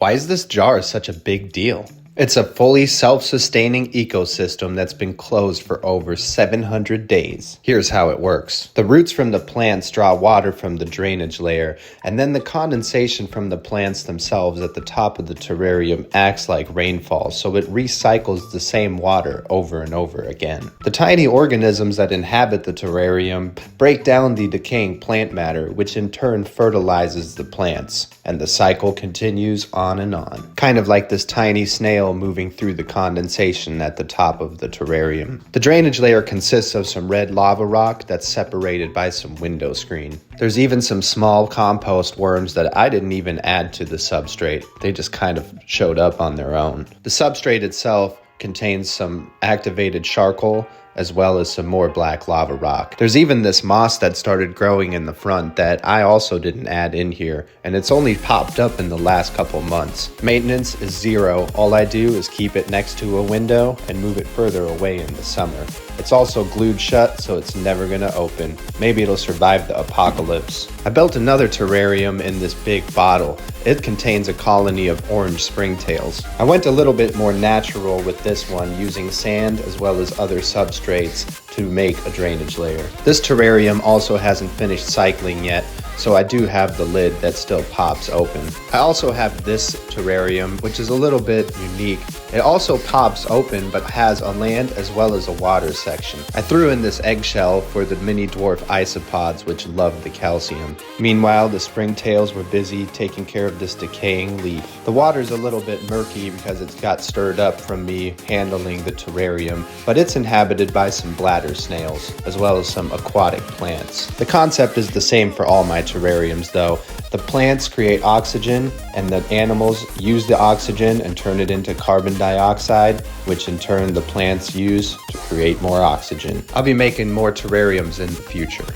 Why is this jar such a big deal? It's a fully self-sustaining ecosystem that's been closed for over 700 days. Here's how it works. The roots from the plants draw water from the drainage layer, and then the condensation from the plants themselves at the top of the terrarium acts like rainfall, so it recycles the same water over and over again. The tiny organisms that inhabit the terrarium break down the decaying plant matter, which in turn fertilizes the plants, and the cycle continues on and on. Kind of like this tiny snail moving through the condensation at the top of the terrarium. The drainage layer consists of some red lava rock that's separated by some window screen. There's even some small compost worms that I didn't even add to the substrate. They just kind of showed up on their own. The substrate itself contains some activated charcoal as well as some more black lava rock. There's even this moss that started growing in the front that I also didn't add in here, and it's only popped up in the last couple months. Maintenance is zero. All I do is keep it next to a window and move it further away in the summer. It's also glued shut, so it's never gonna open. Maybe it'll survive the apocalypse. I built another terrarium in this big bottle. It contains a colony of orange springtails. I went a little bit more natural with this one, using sand as well as other substrates to make a drainage layer. This terrarium also hasn't finished cycling yet, so I do have the lid that still pops open. I also have this terrarium, which is a little bit unique. It also pops open but has a land as well as a water section. I threw in this eggshell for the mini dwarf isopods, which love the calcium. Meanwhile, the springtails were busy taking care of this decaying leaf. The water's a little bit murky because it's got stirred up from me handling the terrarium, but it's inhabited by some bladder snails as well as some aquatic plants. The concept is the same for all my terrariums though. The plants create oxygen and the animals use the oxygen and turn it into carbon dioxide, which in turn the plants use to create more oxygen. I'll be making more terrariums in the future.